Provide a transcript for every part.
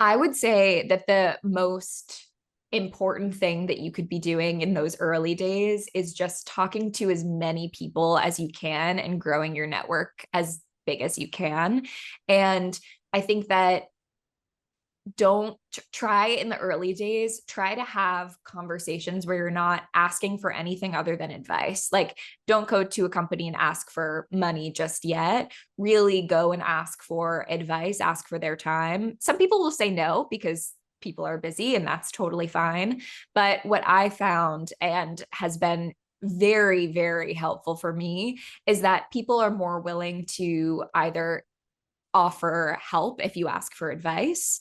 I would say that the most important thing that you could be doing in those early days is just talking to as many people as you can and growing your network as big as you can. And I think that don't try in the early days, try to have conversations where you're not asking for anything other than advice. Like, don't go to a company and ask for money just yet. Really go and ask for advice, ask for their time. Some people will say no because people are busy, and that's totally fine. But what I found and has been very, very helpful for me is that people are more willing to either offer help if you ask for advice.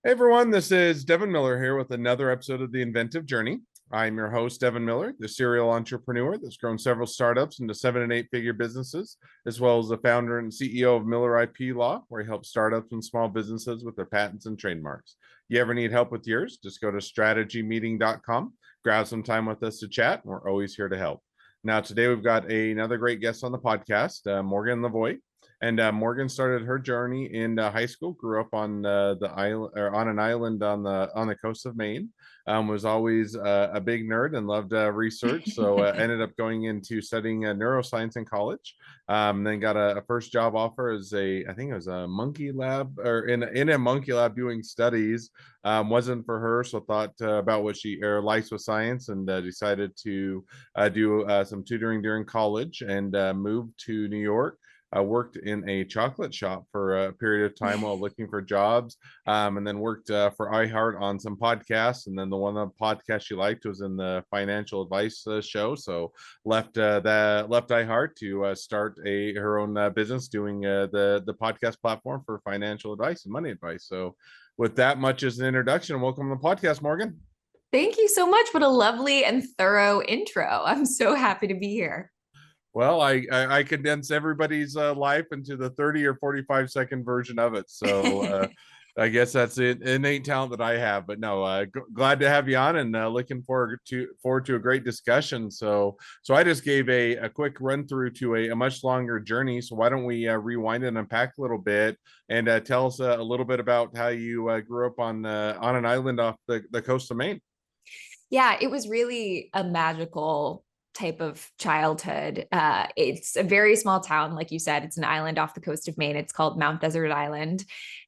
Hey everyone, this is Devin Miller here with another episode of The Inventive Journey. I'm your host, Devin Miller, the serial entrepreneur that's grown several startups into 7 and 8 figure businesses, as well as the founder and CEO of Miller IP Law, where he helps startups and small businesses with their patents and trademarks. You ever need help with yours? Just go to strategymeeting.com, grab some time with us to chat, and we're always here to help. Now, today we've got another great guest on the podcast, Morgan Lavoie. And Morgan started her journey in high school. Grew up on the island, or on an island on the coast of Maine. Was always a big nerd and loved research. So ended up going into studying neuroscience in college. Then got a first job offer as I think it was a monkey lab, or in a monkey lab doing studies. Wasn't for her, so thought about what she likes with science, and decided to do some tutoring during college, and moved to New York. I worked in a chocolate shop for a period of time while looking for jobs, and then worked for iHeart on some podcasts. And then the one podcast she liked was in the financial advice show. So left iHeart to start her own business doing the podcast platform for financial advice and money advice. So with that much as an introduction, welcome to the podcast, Morgan. Thank you so much. What a lovely and thorough intro. I'm so happy to be here. Well, I condense everybody's life into the 30 or 45-second version of it. So I guess that's an innate talent that I have. But no, glad to have you on, and looking forward to a great discussion. So I just gave a quick run through to a much longer journey. So why don't we rewind and unpack a little bit, and tell us a little bit about how you grew up on an island off the coast of Maine. Yeah, it was really a magical type of childhood. It's a very small town, like you said. It's an island off the coast of Maine. It's called Mount Desert Island,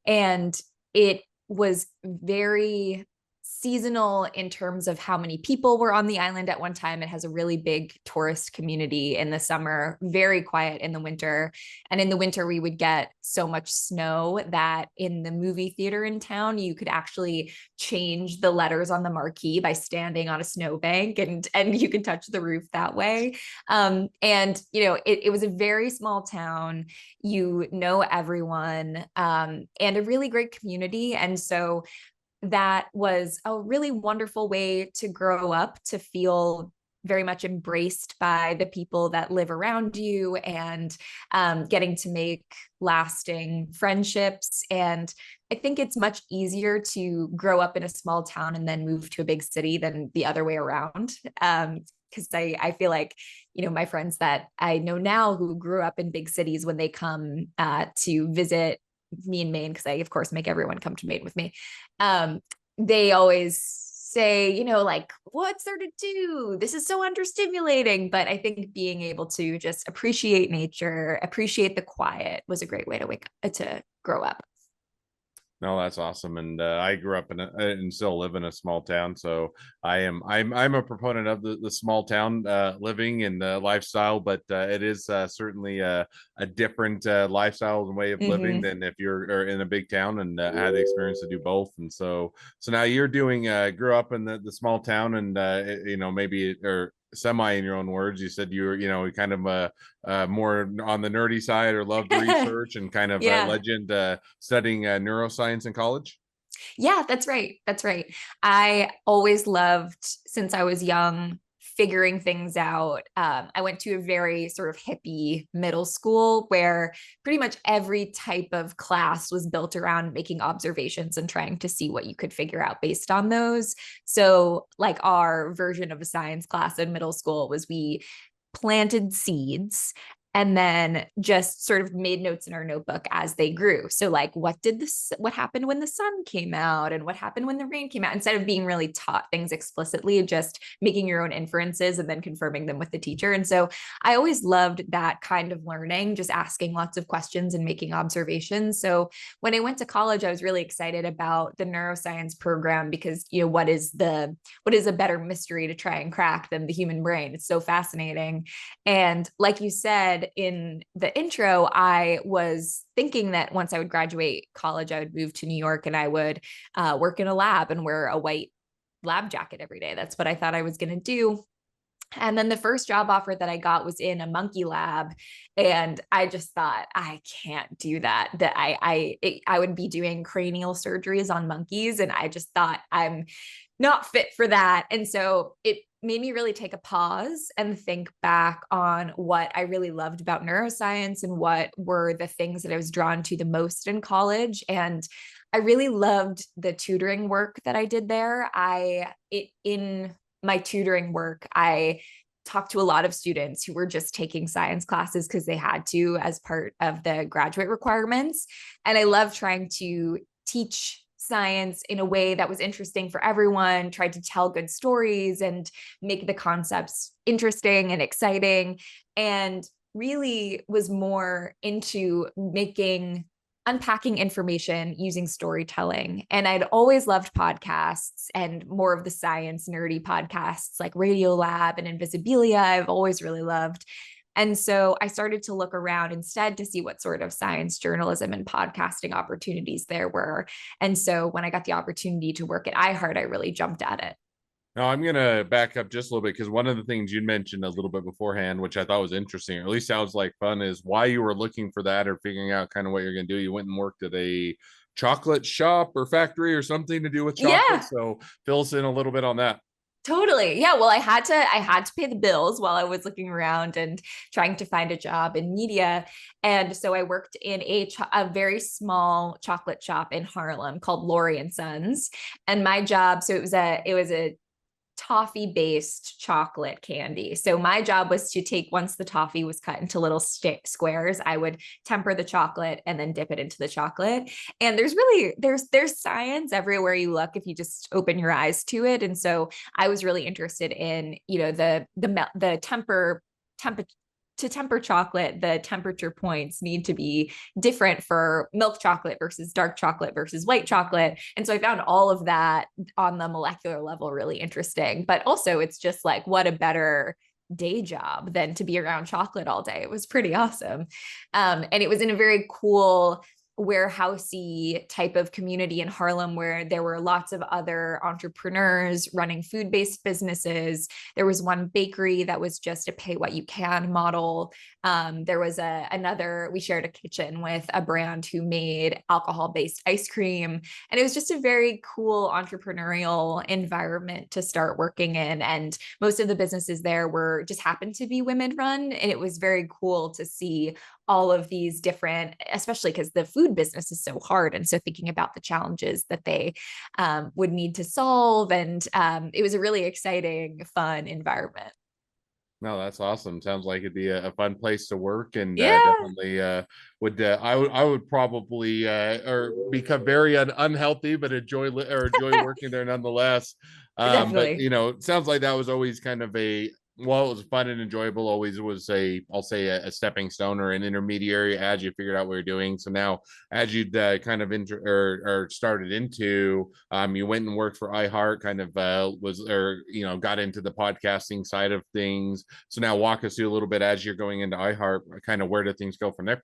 and it was very seasonal in terms of how many people were on the island at one time. It has a really big tourist community in the summer, very quiet in the winter. And in the winter, we would get so much snow that in the movie theater in town, you could actually change the letters on the marquee by standing on a snowbank, and you could touch the roof that way. And it was a very small town. You know everyone, and a really great community. And so that was a really wonderful way to grow up, to feel very much embraced by the people that live around you, and getting to make lasting friendships. And I think it's much easier to grow up in a small town and then move to a big city than the other way around. Because I feel like, my friends that I know now who grew up in big cities, when they come to visit me in Maine, because I, of course, make everyone come to Maine with me, they always say, like, what's there to do? This is so understimulating. But I think being able to just appreciate nature, appreciate the quiet, was a great way to grow up. No, that's awesome. And I grew up and still live in a small town, so I'm a proponent of the small town living and lifestyle. But it is certainly a different lifestyle and way of living Mm-hmm. than if you're in a big town, and had the experience to do both. And so now you're doing grew up in the small town, and maybe, or semi in your own words, you said you were kind of more on the nerdy side, or loved research, and kind of a Yeah. legend studying neuroscience in college. Yeah, that's right. That's right. I always loved, since I was young, figuring things out. I went to a very sort of hippie middle school where pretty much every type of class was built around making observations and trying to see what you could figure out based on those. So, like, our version of a science class in middle school was we planted seeds and then just sort of made notes in our notebook as they grew. So like, what happened when the sun came out and what happened when the rain came out, instead of being really taught things explicitly, just making your own inferences and then confirming them with the teacher. And so I always loved that kind of learning, just asking lots of questions and making observations. So when I went to college, I was really excited about the neuroscience program because, what is a better mystery to try and crack than the human brain? It's so fascinating. And like you said in the intro, I was thinking that once I would graduate college, I would move to New York and I would work in a lab and wear a white lab jacket every day. That's what I thought I was going to do. And then the first job offer that I got was in a monkey lab. And I just thought, I can't do that. That I would be doing cranial surgeries on monkeys. And I just thought I'm not fit for that. And so it made me really take a pause and think back on what I really loved about neuroscience and what were the things that I was drawn to the most in college. And I really loved the tutoring work that I did there. In my tutoring work, I talked to a lot of students who were just taking science classes because they had to as part of the graduate requirements. And I love trying to teach science in a way that was interesting for everyone, tried to tell good stories and make the concepts interesting and exciting, and really was more into unpacking information using storytelling. And I'd always loved podcasts and more of the science nerdy podcasts like Radiolab and Invisibilia. I've always really loved. And so I started to look around instead to see what sort of science journalism and podcasting opportunities there were. And so when I got the opportunity to work at iHeart, I really jumped at it. Now, I'm going to back up just a little bit because one of the things you mentioned a little bit beforehand, which I thought was interesting, or at least sounds like fun, is why you were looking for that or figuring out kind of what you're going to do. You went and worked at a chocolate shop or factory or something to do with chocolate. Yeah. So fill us in a little bit on that. Totally. Yeah. Well, I had to pay the bills while I was looking around and trying to find a job in media. And so I worked in a very small chocolate shop in Harlem called Lori and Sons. And my job, so it was a toffee based chocolate candy. So my job was to take, once the toffee was cut into little squares, I would temper the chocolate and then dip it into the chocolate. And there's science everywhere you look if you just open your eyes to it. And so I was really interested in, the temperature to temper chocolate, the temperature points need to be different for milk chocolate versus dark chocolate versus white chocolate. And so I found all of that on the molecular level really interesting. But also, it's just like, what a better day job than to be around chocolate all day. It was pretty awesome. And it was in a very cool warehousey type of community in Harlem where there were lots of other entrepreneurs running food-based businesses. There was one bakery that was just a pay what you can model. There was we shared a kitchen with a brand who made alcohol-based ice cream. And it was just a very cool entrepreneurial environment to start working in. And most of the businesses there just happened to be women run. And it was very cool to see all of these different, especially because the food business is so hard. And so thinking about the challenges that they would need to solve. And it was a really exciting, fun environment. No, that's awesome. Sounds like it'd be a fun place to work, and Yeah, definitely I would probably or become very unhealthy, but enjoy working there nonetheless. But definitely. it sounds like that was always kind of while it was fun and enjoyable, always was I'll say a stepping stone or an intermediary as you figured out what you're doing. So now, as you kind of or started into, you went and worked for iHeart, kind of got into the podcasting side of things. So now walk us through a little bit as you're going into iHeart, kind of where do things go from there?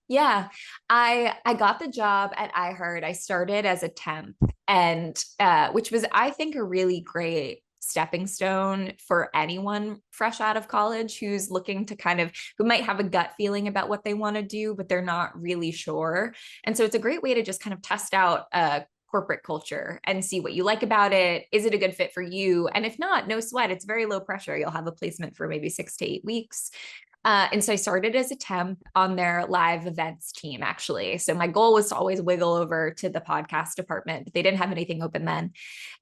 Yeah, I got the job at iHeart. I started as a temp, and which was, I think, a really great stepping stone for anyone fresh out of college who's looking to who might have a gut feeling about what they want to do, but they're not really sure. And so it's a great way to just kind of test out a corporate culture and see what you like about it. Is it a good fit for you? And if not, no sweat. It's very low pressure. You'll have a placement for maybe 6 to 8 weeks. And so I started as a temp on their live events team, actually. So my goal was to always wiggle over to the podcast department, but they didn't have anything open then.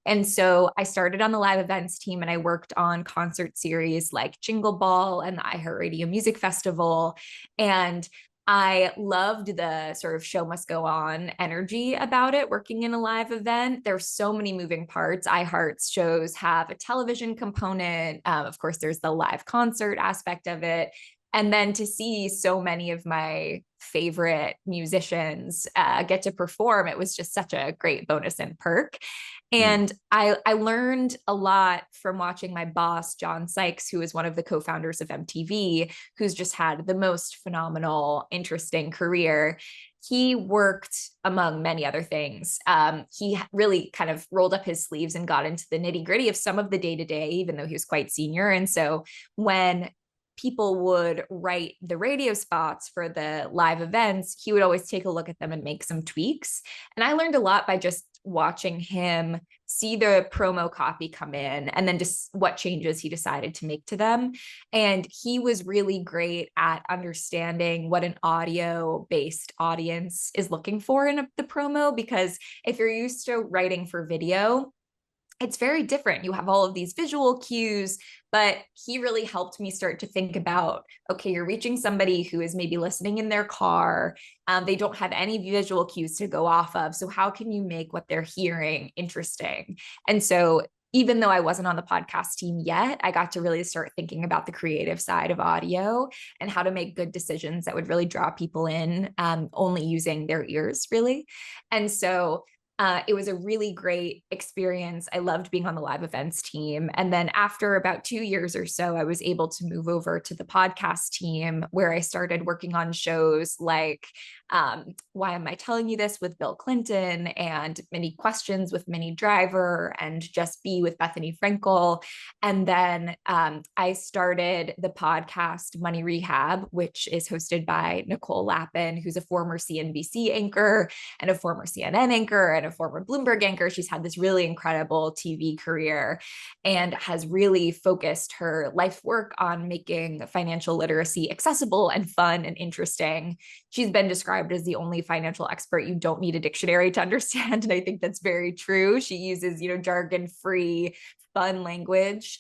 And so I started on the live events team and I worked on concert series like Jingle Ball and the iHeartRadio Music Festival. And I loved the sort of show must go on energy about it, working in a live event. There's so many moving parts. iHeart's shows have a television component. Of course, there's the live concert aspect of it. And then to see so many of my favorite musicians get to perform, it was just such a great bonus and perk. Mm. And I learned a lot from watching my boss, John Sykes, who is one of the co-founders of MTV, who's just had the most phenomenal, interesting career. He worked, among many other things. He really kind of rolled up his sleeves and got into the nitty gritty of some of the day to day, even though he was quite senior. And so when people would write the radio spots for the live events, he would always take a look at them and make some tweaks. And I learned a lot by just watching him see the promo copy come in and then just what changes he decided to make to them. And he was really great at understanding what an audio based audience is looking for in the promo, because if you're used to writing for video, it's very different. You have all of these visual cues, but he really helped me start to think about, okay, you're reaching somebody who is maybe listening in their car. They don't have any visual cues to go off of. So how can you make what they're hearing interesting? And so even though I wasn't on the podcast team yet, I got to really start thinking about the creative side of audio and how to make good decisions that would really draw people in, only using their ears, really. And so it was a really great experience. I loved being on the live events team. And then after about 2 years or so, I was able to move over to the podcast team, where I started working on shows like Why Am I Telling You This with Bill Clinton, and Many Questions with Minnie Driver, and Just Be with Bethany Frankel. And then I started the podcast Money Rehab, which is hosted by Nicole Lapin, who's a former CNBC anchor and a former CNN anchor and a former Bloomberg anchor. She's had this really incredible TV career and has really focused her life work on making financial literacy accessible and fun and interesting. She's been described as the only financial expert you don't need a dictionary to understand. And I think that's very true. She uses, jargon-free, fun language.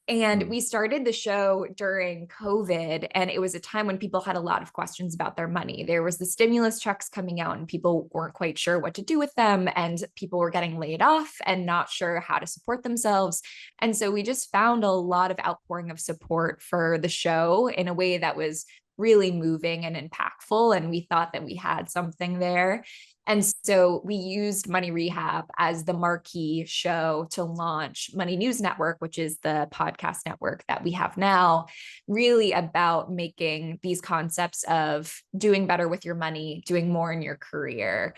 And we started the show during COVID, and it was a time when people had a lot of questions about their money. There was the stimulus checks coming out, and people weren't quite sure what to do with them, and people were getting laid off and not sure how to support themselves. And so we just found a lot of outpouring of support for the show in a way that was really moving and impactful. And we thought that we had something there. And so we used Money Rehab as the marquee show to launch Money News Network, which is the podcast network that we have now, really about making these concepts of doing better with your money, doing more in your career,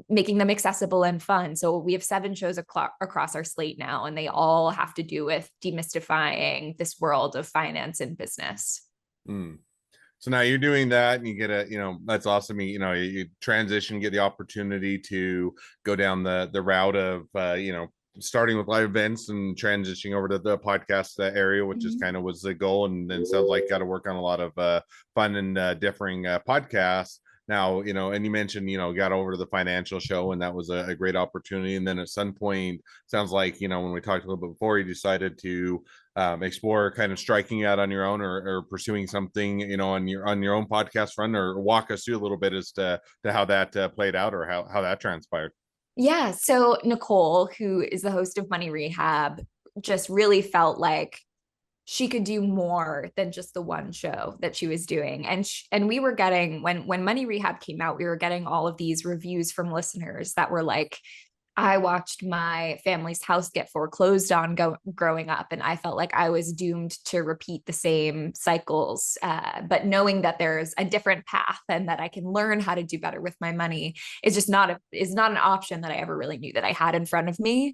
making them accessible and fun. So we have 7 shows across our slate now, and they all have to do with demystifying this world of finance and business. Mm. So now you're doing that and you get that's awesome. You transition, get the opportunity to go down the route of, starting with live events and transitioning over to the podcast area, which is kind of was the goal. And then sounds like got to work on a lot of fun and differing podcasts. Now, and you mentioned, got over to the financial show, and that was a great opportunity. And then at some point, sounds like, when we talked a little bit before, you decided to explore kind of striking out on your own, or pursuing something, on your own podcast front, or walk us through a little bit as to how that played out, or how that transpired. Yeah. So Nicole, who is the host of Money Rehab, just really felt like she could do more than just the one show that she was doing. And we were getting, when Money Rehab came out, we were getting all of these reviews from listeners that were like, I watched my family's house get foreclosed on growing up, and I felt like I was doomed to repeat the same cycles. But knowing that there's a different path and that I can learn how to do better with my money is not an option that I ever really knew that I had in front of me.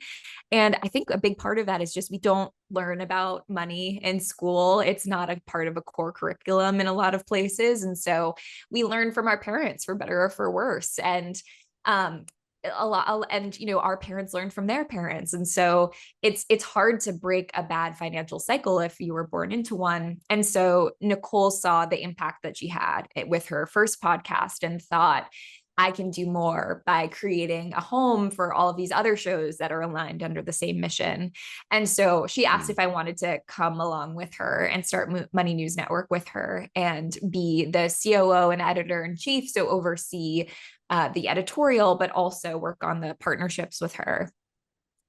And I think a big part of that is just we don't learn about money in school. It's not a part of a core curriculum in a lot of places, and so we learn from our parents, for better or for worse. And a lot, and our parents learned from their parents, and so it's hard to break a bad financial cycle if you were born into one. And so Nicole saw the impact that she had with her first podcast and thought, I can do more by creating a home for all of these other shows that are aligned under the same mission. And so she asked Mm. if I wanted to come along with her and start Money News Network with her and be the COO and editor in chief. So oversee the editorial, but also work on the partnerships with her.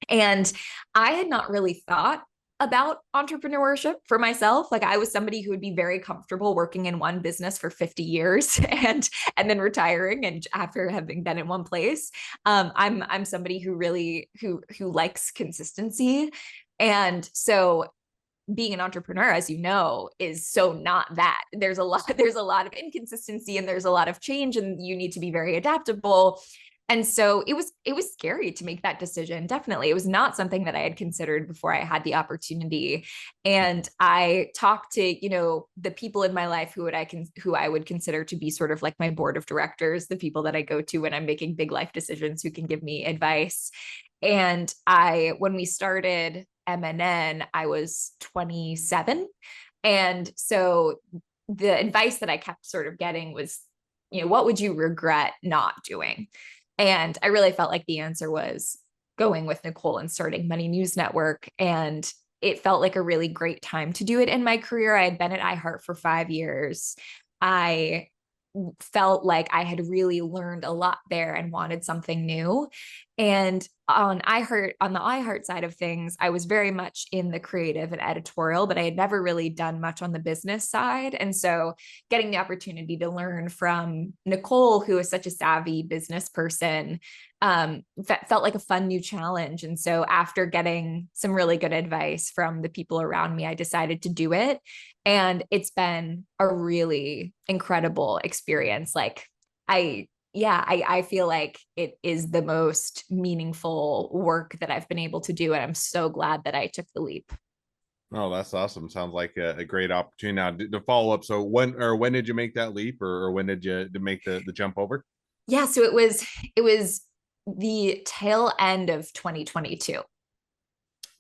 And I had not really thought about entrepreneurship for myself. Like, I was somebody who would be very comfortable working in one business for 50 years and then retiring, and after having been in one place. I'm somebody who really who likes consistency. And so being an entrepreneur, as you know, is so not that. There's a lot of inconsistency, and there's a lot of change, and you need to be very adaptable. And so it was scary to make that decision. Definitely. It was not something that I had considered before I had the opportunity. And I talked to, the people in my life who I would consider to be sort of like my board of directors, the people that I go to when I'm making big life decisions, who can give me advice. And when we started MNN, I was 27. And so the advice that I kept sort of getting was, what would you regret not doing? And I really felt like the answer was going with Nicole and starting Money News Network. And it felt like a really great time to do it in my career. I had been at iHeart for 5 years. I felt like I had really learned a lot there and wanted something new. And on the iHeart side of things, I was very much in the creative and editorial, but I had never really done much on the business side. And so getting the opportunity to learn from Nicole, who is such a savvy business person, felt like a fun new challenge. And so after getting some really good advice from the people around me, I decided to do it. And it's been a really incredible experience. Like, I feel like it is the most meaningful work that I've been able to do. And I'm so glad that I took the leap. Oh, that's awesome. Sounds like a great opportunity. Now, to follow up, so when did you make that leap, or when did you make the jump over? Yeah, so it was the tail end of 2022.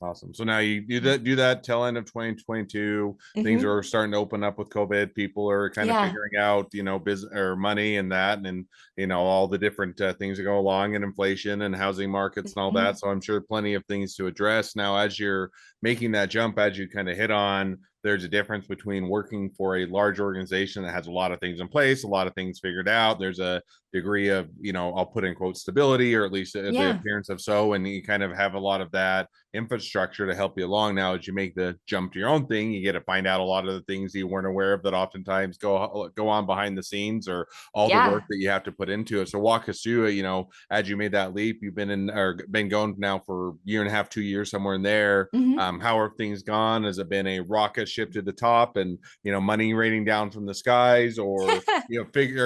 Awesome. So now you do that till end of 2022. Things Mm-hmm. are starting to open up with COVID. People are kind of Yeah. figuring out, business or money and that, and all the different things that go along, and inflation and housing markets and all Mm-hmm. that. So I'm sure plenty of things to address. Now, as you're making that jump, as you kind of hit on, there's a difference between working for a large organization that has a lot of things in place, a lot of things figured out. There's a degree of, I'll put in quote stability, or at least the Yeah. appearance of so, and you kind of have a lot of that infrastructure to help you along. Now, as you make the jump to your own thing, you get to find out a lot of the things you weren't aware of that oftentimes go on behind the scenes, or all the work Yeah. that you have to put into it. So walk us through it. As you made that leap, you've been going now for a year and a half, 2 years, somewhere in there. Mm-hmm. How have things gone? Has it been a rocket ship to the top, and money raining down from the skies, or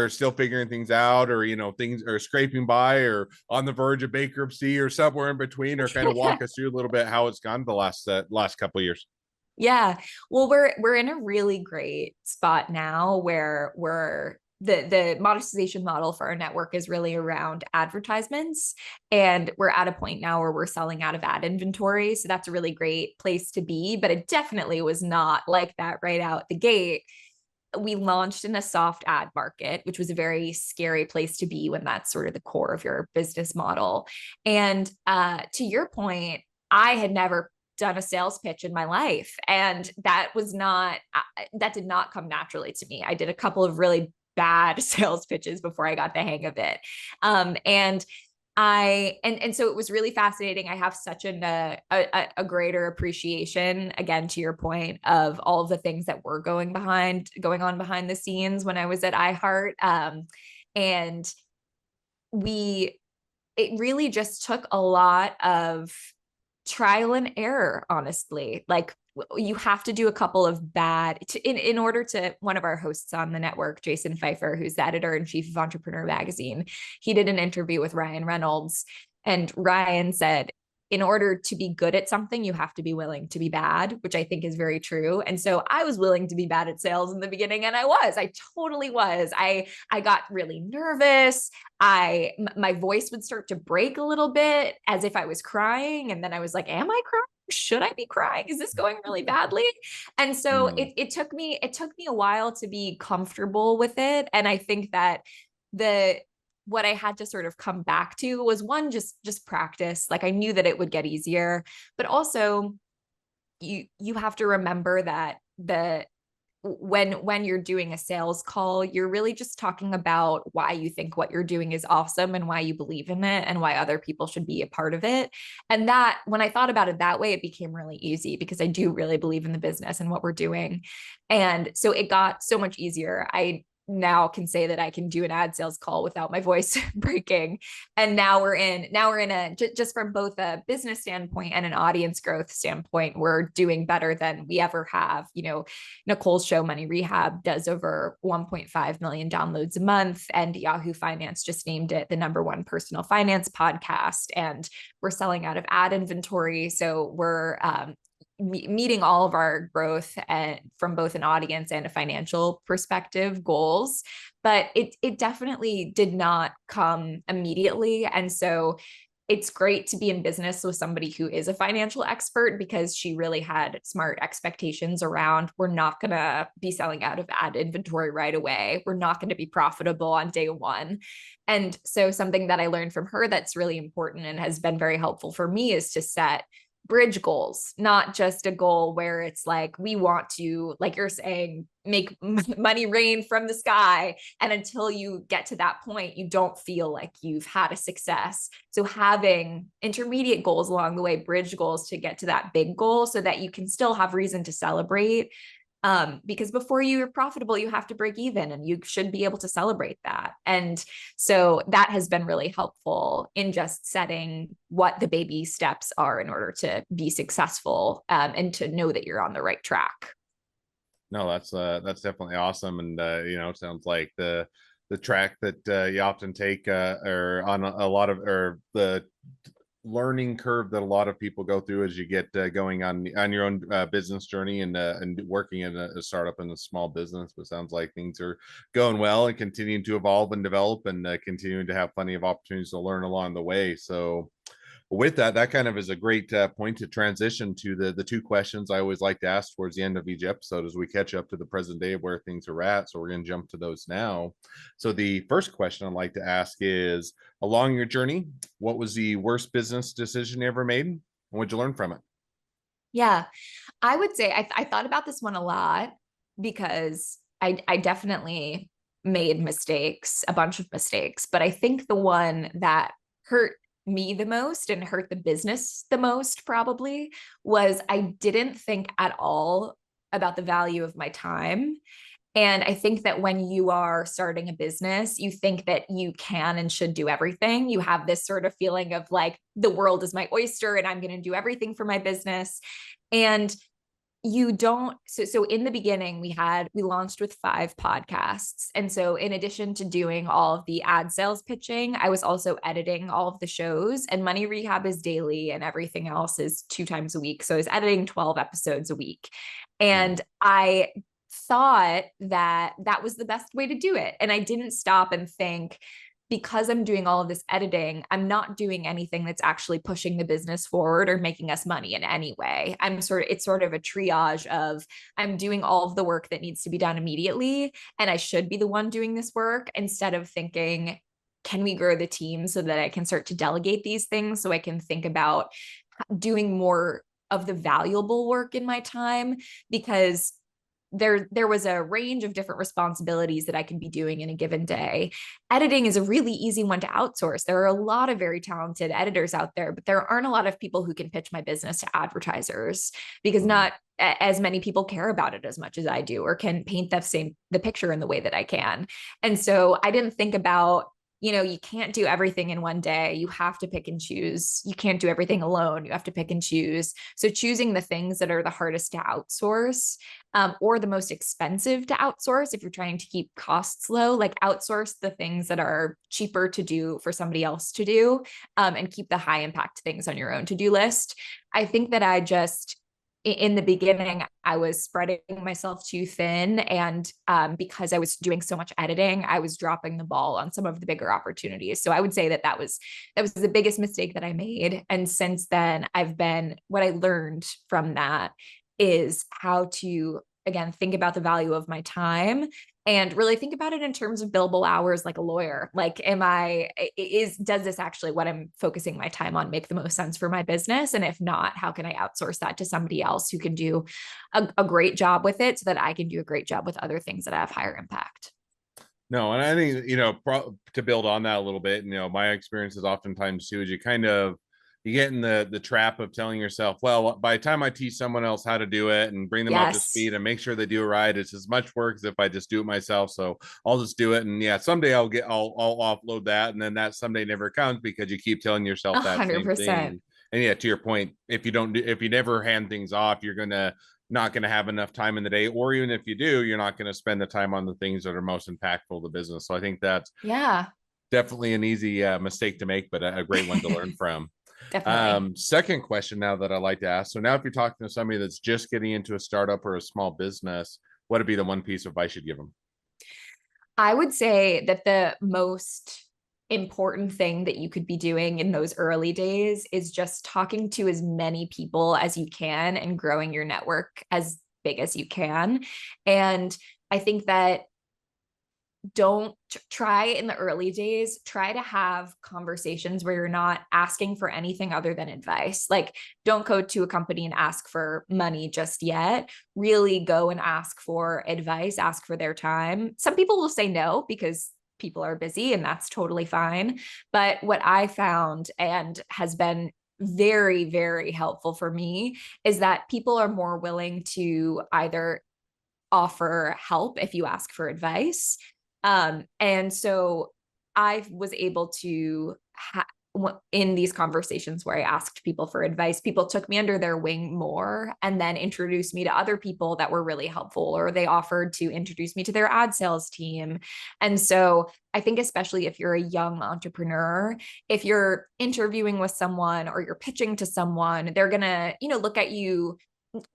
still figuring things out, or things are scraping by, or on the verge of bankruptcy, or somewhere in between? Or kind of walk us through a little bit how it's gone the last couple of years. Yeah. Well, we're in a really great spot now where the monetization model for our network is really around advertisements. And we're at a point now where we're selling out of ad inventory. So that's a really great place to be. But it definitely was not like that right out the gate. We launched in a soft ad market, which was a very scary place to be when that's sort of the core of your business model. And to your point, I had never done a sales pitch in my life, and that did not come naturally to me. I did a couple of really bad sales pitches before I got the hang of it. And so it was really fascinating. I have such a greater appreciation, again, to your point, of all of the things that were going on behind the scenes when I was at iHeart. And it really just took a lot of trial and error, honestly. Like, you have to do a couple of in order to. One of our hosts on the network, Jason Pfeiffer, who's the editor-in-chief of Entrepreneur Magazine, he did an interview with Ryan Reynolds, and Ryan said, in order to be good at something, you have to be willing to be bad, which I think is very true. And so I was willing to be bad at sales in the beginning, and I totally was. I got really nervous. My voice would start to break a little bit as if I was crying. And then I was like, am I crying? Should I be crying? Is this going really badly? And so it took me a while to be comfortable with it. And I think that the what I had to sort of come back to was one, just practice. Like I knew that it would get easier, but also you have to remember that when you're doing a sales call, you're really just talking about why you think what you're doing is awesome and why you believe in it and why other people should be a part of it. And that, when I thought about it that way, it became really easy because I do really believe in the business and what we're doing. And so it got so much easier. I now can say that I can do an ad sales call without my voice breaking. And now we're in a, just from both a business standpoint and an audience growth standpoint, we're doing better than we ever have. You know, Nicole's show Money Rehab does over 1.5 million downloads a month, and Yahoo Finance just named it the #1 personal finance podcast. And we're selling out of ad inventory. So we're meeting all of our growth and from both an audience and a financial perspective goals, but it definitely did not come immediately. And so it's great to be in business with somebody who is a financial expert, because she really had smart expectations around, we're not going to be selling out of ad inventory right away. We're not going to be profitable on day one. And so something that I learned from her that's really important and has been very helpful for me is to set bridge goals, not just a goal where it's like, we want to, like you're saying, make money rain from the sky. And until you get to that point, you don't feel like you've had a success. So having intermediate goals along the way, bridge goals to get to that big goal so that you can still have reason to celebrate. Because before you're profitable, you have to break even, and you should be able to celebrate that. And so that has been really helpful in just setting what the baby steps are in order to be successful, and to know that you're on the right track. No, that's definitely awesome. And it sounds like the track that you often take or on a lot of, or the learning curve that a lot of people go through as you get going on your own business journey and working in a startup and a small business. But sounds like things are going well and continuing to evolve and develop, and continuing to have plenty of opportunities to learn along the way. So with that kind of is a great point to transition to the two questions I always like to ask towards the end of each episode as we catch up to the present day of where things are at. So we're going to jump to those now. So the first question I'd like to ask is, along your journey, what was the worst business decision you ever made, and what'd you learn from it? Yeah, I would say I thought about this one a lot, because I definitely made mistakes, a bunch of mistakes, but I think the one that hurt me the most and hurt the business the most probably was I didn't think at all about the value of my time. And I think that when you are starting a business, you think that you can and should do everything. You have this sort of feeling of like, the world is my oyster and I'm going to do everything for my business. And you don't. So in the beginning, we launched with 5 podcasts. And so in addition to doing all of the ad sales pitching, I was also editing all of the shows, and Money Rehab is daily and everything else is 2 times a week. So I was editing 12 episodes a week. And I thought that that was the best way to do it. And I didn't stop and think, because I'm doing all of this editing, I'm not doing anything that's actually pushing the business forward or making us money in any way. It's sort of a triage of, I'm doing all of the work that needs to be done immediately, and I should be the one doing this work, instead of thinking, can we grow the team so that I can start to delegate these things so I can think about doing more of the valuable work in my time? Because there was a range of different responsibilities that I could be doing in a given day. Editing is a really easy one to outsource. There are a lot of very talented editors out there, but there aren't a lot of people who can pitch my business to advertisers, because not as many people care about it as much as I do, or can paint the picture in the way that I can. And so I didn't think about you can't do everything in one day. You have to pick and choose. You can't do everything alone. You have to pick and choose. So choosing the things that are the hardest to outsource, or the most expensive to outsource if you're trying to keep costs low, like outsource the things that are cheaper to do for somebody else to do, and keep the high impact things on your own to-do list. I think that in the beginning, I was spreading myself too thin. And because I was doing so much editing, I was dropping the ball on some of the bigger opportunities. So I would say that was the biggest mistake that I made. And since then, what I learned from that is how to, again, think about the value of my time and really think about it in terms of billable hours like a lawyer. Like, does this actually, what I'm focusing my time on, make the most sense for my business? And if not, how can I outsource that to somebody else who can do a great job with it so that I can do a great job with other things that have higher impact? No, and I think, to build on that a little bit, my experience is oftentimes too, is you get in the trap of telling yourself, well, by the time I teach someone else how to do it and bring them up to Yes. speed and make sure they do it right, it's as much work as if I just do it myself. So I'll just do it. And yeah, someday I'll offload that. And then that someday never comes because you keep telling yourself A that hundred same thing. percent. And yeah, to your point, if you never hand things off, you're not going to have enough time in the day, or even if you do, you're not going to spend the time on the things that are most impactful to business. So I think that's Yeah. definitely an easy mistake to make, but a great one to learn from. Definitely. Second question now that I like to ask. So now if you're talking to somebody that's just getting into a startup or a small business, what would be the one piece of advice you'd give them? I would say that the most important thing that you could be doing in those early days is just talking to as many people as you can and growing your network as big as you can. And I think that don't try in the early days, try to have conversations where you're not asking for anything other than advice. Like, don't go to a company and ask for money just yet. Really go and ask for advice, ask for their time. Some people will say no because people are busy, and that's totally fine. But what I found and has been very, very helpful for me is that people are more willing to either offer help if you ask for advice. And so I was able to in these conversations where I asked people for advice, people took me under their wing more and then introduced me to other people that were really helpful, or they offered to introduce me to their ad sales team. And so I think, especially if you're a young entrepreneur, if you're interviewing with someone or you're pitching to someone, they're going to, look at you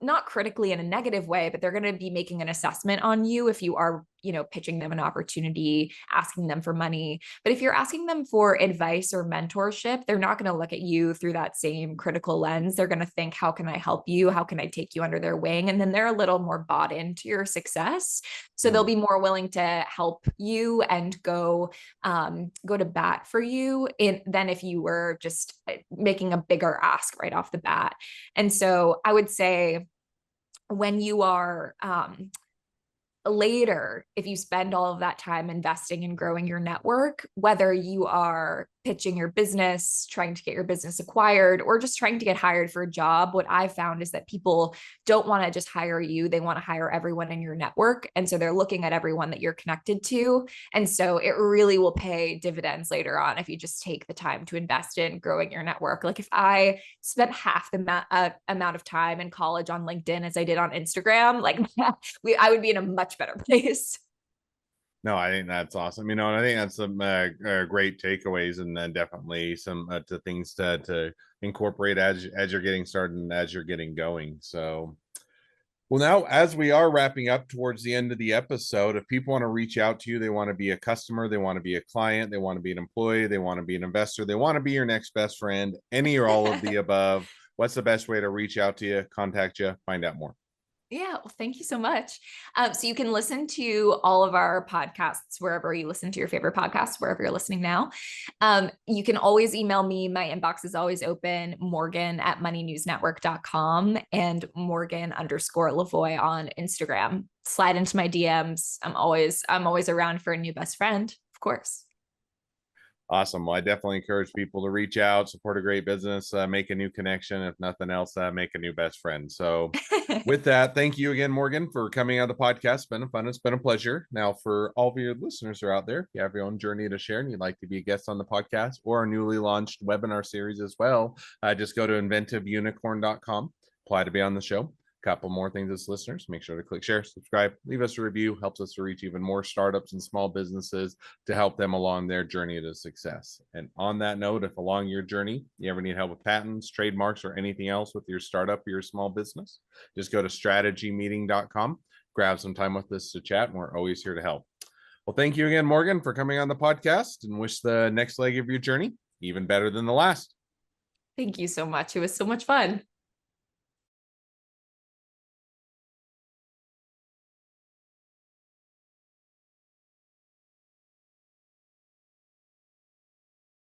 not critically in a negative way, but they're going to be making an assessment on you if you are, pitching them an opportunity, asking them for money. But if you're asking them for advice or mentorship, they're not going to look at you through that same critical lens. They're going to think, how can I help you? How can I take you under their wing? And then they're a little more bought into your success. So they'll be more willing to help you and go to bat for you than if you were just making a bigger ask right off the bat. And so I would say, when you are later, if you spend all of that time investing in growing your network, whether you are pitching your business, trying to get your business acquired, or just trying to get hired for a job, what I found is that people don't want to just hire you. They want to hire everyone in your network. And so they're looking at everyone that you're connected to. And so it really will pay dividends later on if you just take the time to invest in growing your network. Like, if I spent half the amount of time in college on LinkedIn as I did on Instagram, like I would be in a much better place. No, I think that's awesome. And I think that's some great takeaways, and then definitely some to things to incorporate as you're getting started and as you're getting going. So, well, now as we are wrapping up towards the end of the episode, if people want to reach out to you, they want to be a customer, they want to be a client, they want to be an employee, they want to be an investor, they want to be your next best friend, any or all of the above, what's the best way to reach out to you, contact you, find out more? Yeah, well, thank you so much. So you can listen to all of our podcasts wherever you listen to your favorite podcasts, wherever you're listening now. You can always email me. My inbox is always open, morgan@moneynewsnetwork.com and Morgan_Lavoie on Instagram. Slide into my DMs. I'm always around for a new best friend, of course. Awesome. Well, I definitely encourage people to reach out, support a great business, make a new connection. If nothing else, make a new best friend. So, with that, thank you again, Morgan, for coming on the podcast. It's been fun. It's been a pleasure. Now, for all of your listeners who are out there, if you have your own journey to share and you'd like to be a guest on the podcast or our newly launched webinar series as well, just go to inventiveunicorn.com, apply to be on the show. Couple more things as listeners, make sure to click share, subscribe, leave us a review, helps us to reach even more startups and small businesses to help them along their journey to success. And on that note, if along your journey you ever need help with patents, trademarks, or anything else with your startup or your small business, just go to strategymeeting.com, grab some time with us to chat, and we're always here to help. Well, thank you again, Morgan, for coming on the podcast, and wish the next leg of your journey even better than the last. Thank you so much. It was so much fun.